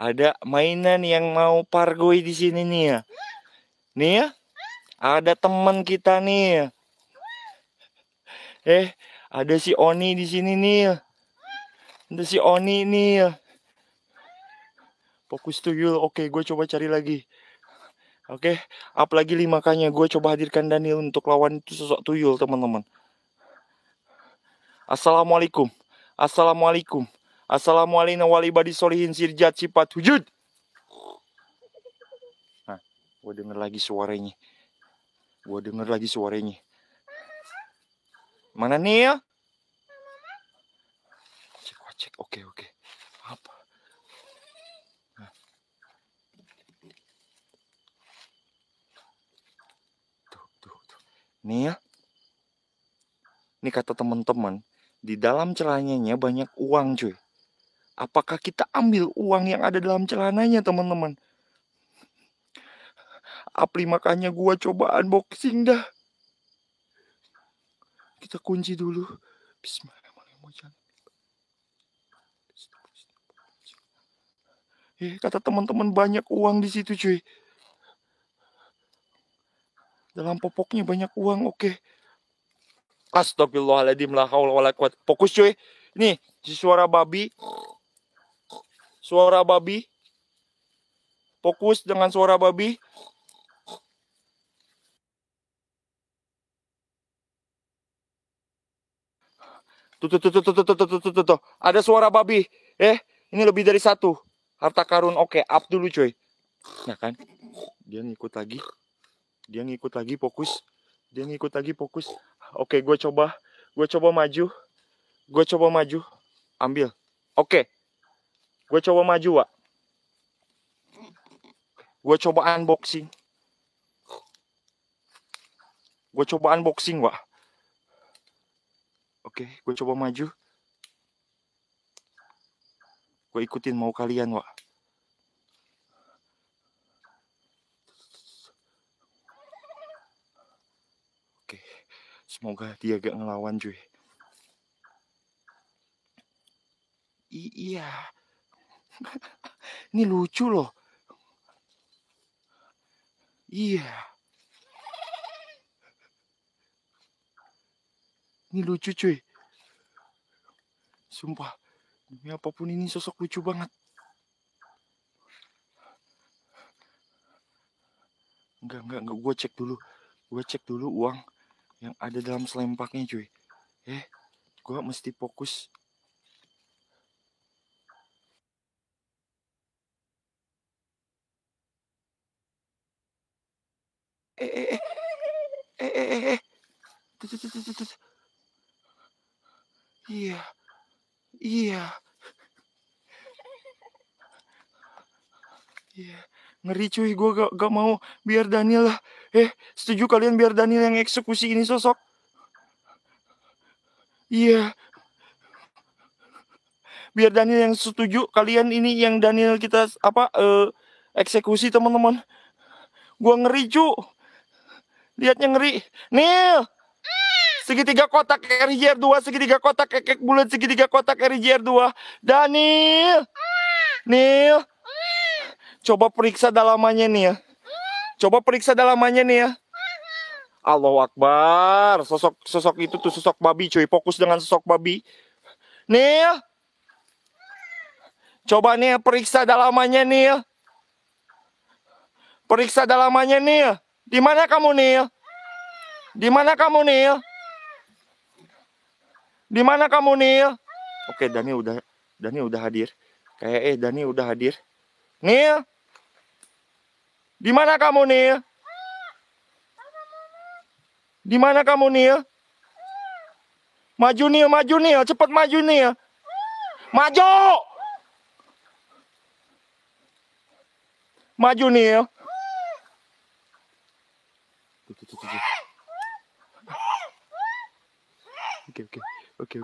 Ada mainan yang mau pargoy di sini nih ya. Nih ya, ada teman kita nih. Ada si Oni di sini nih. Ada si Oni nih. Fokus tuyul. Oke, gue coba cari lagi. Oke, apalagi 5 kanya. Gue coba hadirkan Daniel untuk lawan itu sosok tuyul, teman-teman. Assalamualaikum. Assalamualaikum. Assalamualaikum warahmatullahi solihin sirjat sifat wujud. Nah, gue denger lagi suaranya. Mana nih ya? Cek. Oke. Apa? Nah. Tuh. Nih ya. Ini kata teman-teman, di dalam celananya banyak uang, cuy. Apakah kita ambil uang yang ada dalam celananya, teman-teman? Makanya gua coba unboxing dah. Kita kunci dulu. Bismillahirrahmanirrahim. Kata teman-teman banyak uang di situ, cuy. Dalam popoknya banyak uang, oke. Astagfirullahaladzim, la haula wala quwwata. Fokus, cuy. Nih, si suara babi. Fokus dengan suara babi. Tuh. Ada suara babi. Ini lebih dari 1. Harta karun, oke. Up dulu, cuy. Nah kan, dia ngikut lagi, fokus. Oke, gue coba maju, ambil. Oke, gue coba maju, Wak. Gue coba unboxing, Wak. Oke, gue coba maju. Gue ikutin mau kalian, Wak. Oke, semoga dia gak ngelawan, cuy. Iya. Ini lucu loh. Iya. Ini lucu, cuy. Sumpah. Demi apapun ini sosok lucu banget. Enggak. Gue cek dulu uang yang ada dalam selempaknya, cuy. Gue mesti fokus. Tuh. Iya. Ngeri, cuy. Gue gak mau biar Daniel lah. Setuju kalian biar Daniel yang eksekusi ini sosok? Iya. Biar Daniel yang setuju. Kalian ini yang Daniel kita eksekusi, teman-teman. Gue ngeri, cu. Lihatnya ngeri. Nil. Segitiga kotak RJR 2, segitiga kotak kekek bulat, segitiga kotak RJR 2. Daniel. Nil. Coba periksa dalamannya nih ya. Allahu Akbar. Sosok itu tuh sosok babi, cuy. Fokus dengan sosok babi. Nil. Coba nih periksa dalamannya nih. Di mana kamu nih? Oke, Dani udah hadir. Dani udah hadir. Nil. Di mana kamu nih? Maju nih, cepat maju nih. Maju nih. Oke.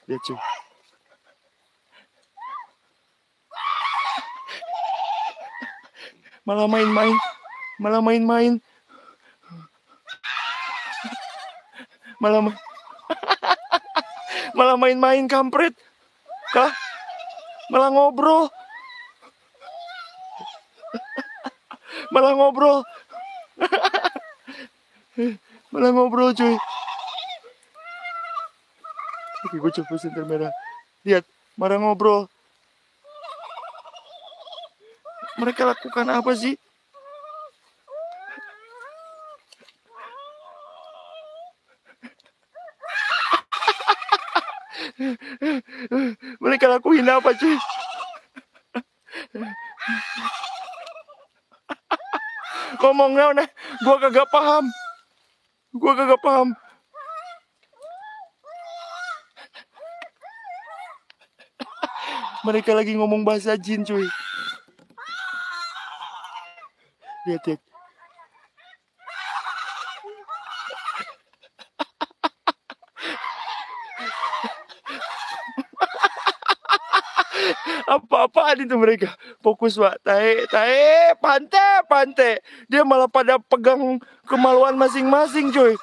Lihat cuy. Malah main-main. Malah main-main kampret. Kah? Malah ngobrol. Malah ngobrol. Malah ngobrol cuy. Oke, gue coba senter merah. Lihat, malah ngobrol. Mereka lakukan apa sih? Mereka lakuin apa cuy? Ngomongnya nah, gua kagak paham. Mereka lagi ngomong bahasa jin cuy. Lihat. Apa-apaan itu mereka? Fokus pak. Tae, pante. Dia malah pada pegang kemaluan masing-masing cuy.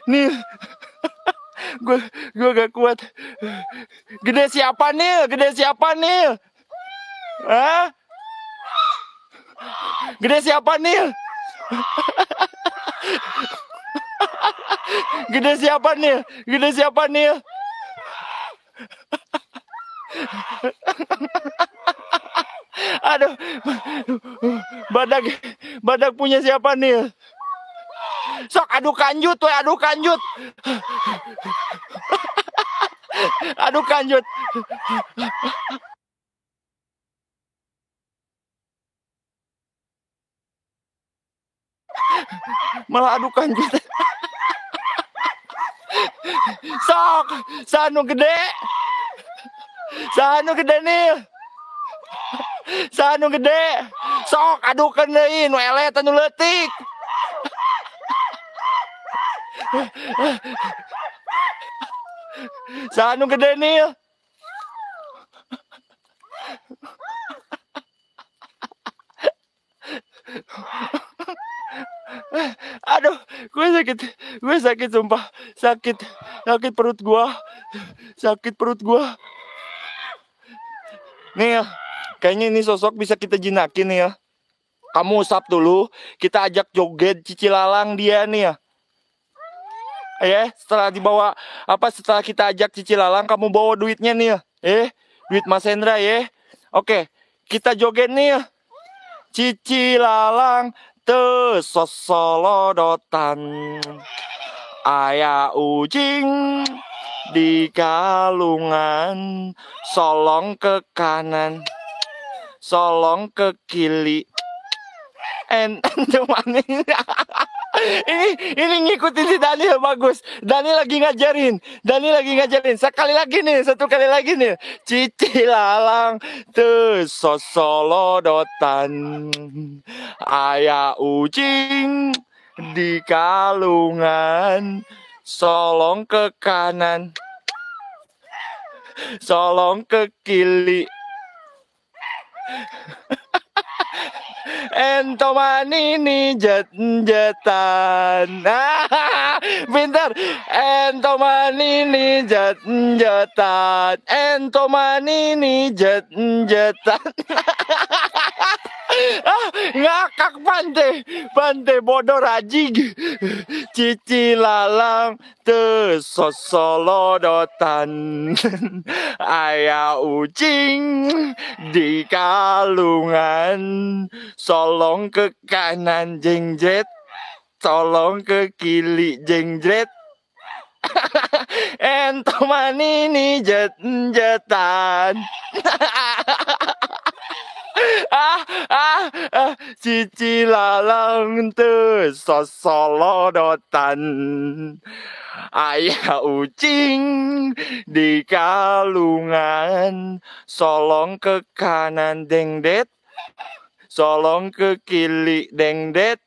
Nih, gue gak kuat. Gede siapa nih? Hah? Gede siapa nih? Gede siapa nih? Aduh, badak punya siapa nih? Sok adu kanjut. Malah adu kanjut. Sok, sanu gede nih. Sok adukan deui nu elet anu leutik. Sanu gede nih. Aduh, gue sakit sumpah, sakit perut gua. Nih ya, kayaknya ini sosok bisa kita jinakin nih ya. Kamu usap dulu, kita ajak joget Cicilalang dia nih ya. Setelah kita ajak Cicilalang, kamu bawa duitnya nih ya. Duit Mas Hendra ya. Oke, kita joget nih ya. Cicilalang teu sosolodotan, aya ujing di galungan, solong ke kanan, solong ke kiri. Ini ngikutin si Daniel bagus. Daniel lagi ngajarin. Satu kali lagi nih. Cicilalang teu sosolodotan, aya ujing di kalungan, solong ke kanan, solong ke kiri. Entomanini jet-jetan. Pintar. Entomanini jet-jetan. Entomanini jet-jetan. Ngakak Pante bodoh rajig. Cicilalang teu sosolodotan, aya ujing di kalungan, solong ke kanan jengjet, solong ke kiri jengjet. Entomanini jet-jetan. Cicilalang teu sosolodotan, aya ucing di kalungan, solong ke kanan dengdet, solong ke kiri dengdet.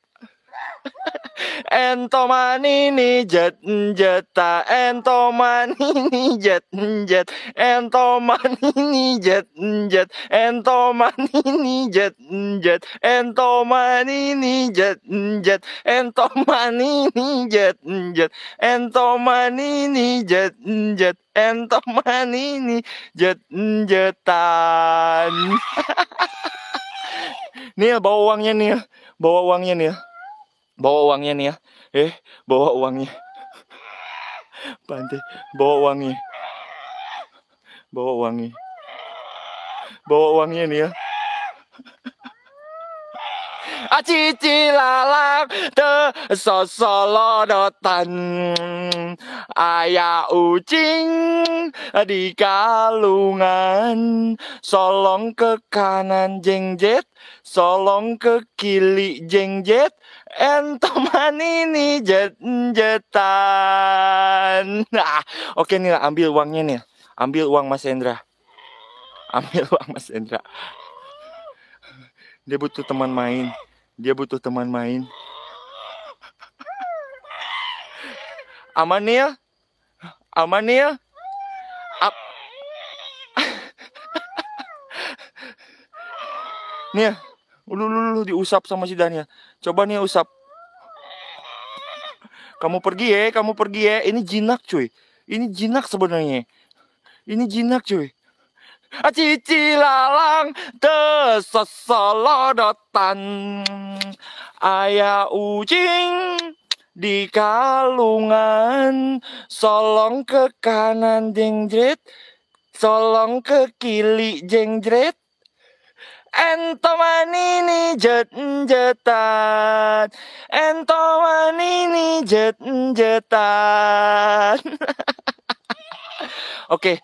Entomanini jet jeta, entomanini jet jet, entomanini jet jet, entomanini jet jet, entomanini jet jet, entomanini jet jet, entomanini jet jet, entomanini jet jetan. Nih bawa uangnya nih, bawa uangnya nih. Bawa uangnya nih ya. Bawa uangnya. Pantai. Bawa uangnya. Bawa uangnya. Bawa uangnya nih ya. Cici lalang te sosolodotan ayah ucing di kalungan, solong ke kanan jengjet, solong ke kiri jengjet, entoman ini jetan. Oke nih, ambil uangnya nih, ambil uang Mas Hendra, ambil uang Mas Hendra. Dia butuh teman main. Dia butuh teman main. Aman nih ya? Aman nih ya? Nih ya? Lu diusap sama si Daniel. Coba nih usap. Kamu pergi ya, kamu pergi ya. Ini jinak cuy. Ini jinak sebenarnya. Ini jinak cuy. Cici lalang tesosolodotan ayah ucing di kalungan, solong ke kanan jengjet, solong ke kiri jengjet, entoman ini jetan, entoman ini jetan. Oke.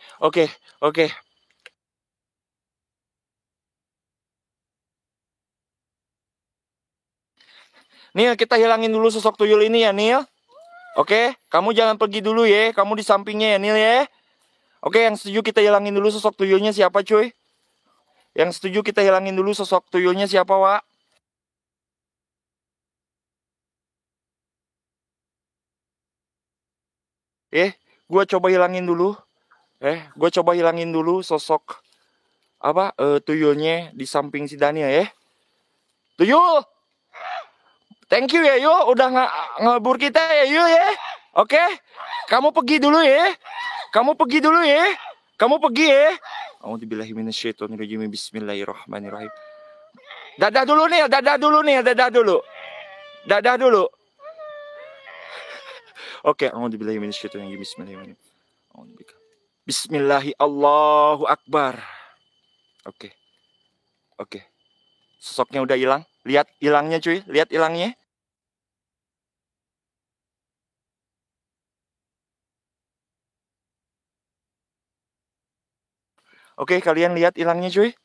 Nil, kita hilangin dulu sosok tuyul ini ya, Nil. Oke, kamu jangan pergi dulu ya. Kamu di sampingnya ya, Nil ya. Oke, yang setuju kita hilangin dulu sosok tuyulnya siapa, cuy? Yang setuju kita hilangin dulu sosok tuyulnya siapa, Wak? Gua coba hilangin dulu. Gua coba hilangin dulu sosok tuyulnya di samping si Daniel ya. Tuyul! Thank you ya, yuk udah ngabur kita ya, yuk ya. Oke, kamu pergi dulu ya. Kamu pergi dulu ya. Kamu pergi ya. A'udzubillahi minasyaitonirrajim. Bismillahirrahmanirrahim. Dadah dulu nih, dadah dulu nih, dadah dulu. Dadah dulu. Oke, a'udzubillahi minasyaitonirrajim. Bismillahirrahmanirrahim. Bismillahi Allahu Akbar. Oke. Sosoknya udah hilang. Lihat hilangnya cuy, lihat hilangnya. Oke, kalian lihat hilangnya cuy.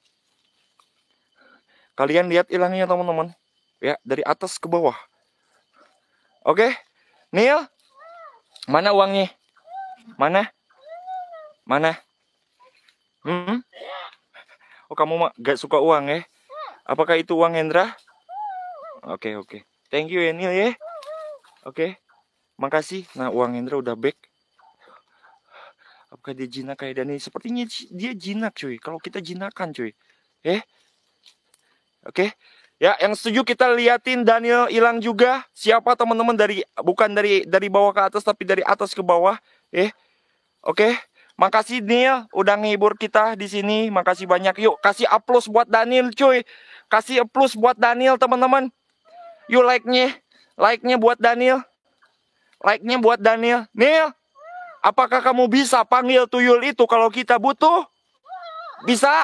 Kalian lihat hilangnya teman-teman. Ya, dari atas ke bawah. Oke. Neil, mana uangnya? Mana? Oh, kamu mah gak suka uang ya? Apakah itu uang Hendra? Oke. Thank you ya, Neil ya. Oke. Makasih. Nah, uang Hendra udah back. Apakah dia jinak kayak Dani? Sepertinya dia jinak cuy. Kalau kita jinakan cuy. Oke. Ya, yang setuju kita liatin Daniel hilang juga. Siapa teman-teman, bukan dari bawah ke atas tapi dari atas ke bawah. Oke. Makasih Neil udah ngehibur kita di sini. Makasih banyak. Yuk kasih aplaus buat Daniel cuy. Kasih aplaus buat Daniel teman-teman. Yuk like-nya buat Daniel. Like-nya buat Daniel. Neil, apakah kamu bisa panggil tuyul itu kalau kita butuh? Bisa?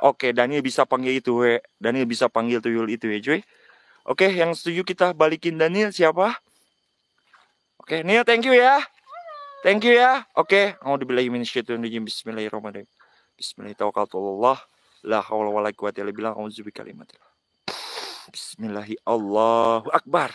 Oke, Daniel bisa panggil itu, Daniel bisa panggil tuyul itu ya, cuy. Oke, yang setuju kita balikin Daniel siapa? Oke, Neil, thank you ya. Thank you ya. Oke, a'udzubillahi minasyaitonirrajim. Bismillahirrahmanirrahim. Bismillahirrahmanirrahim. La haula wala quwwata illa billah. A'udzu bikalimatillah. Bismillahirrahmanirrahim. Allahu Akbar.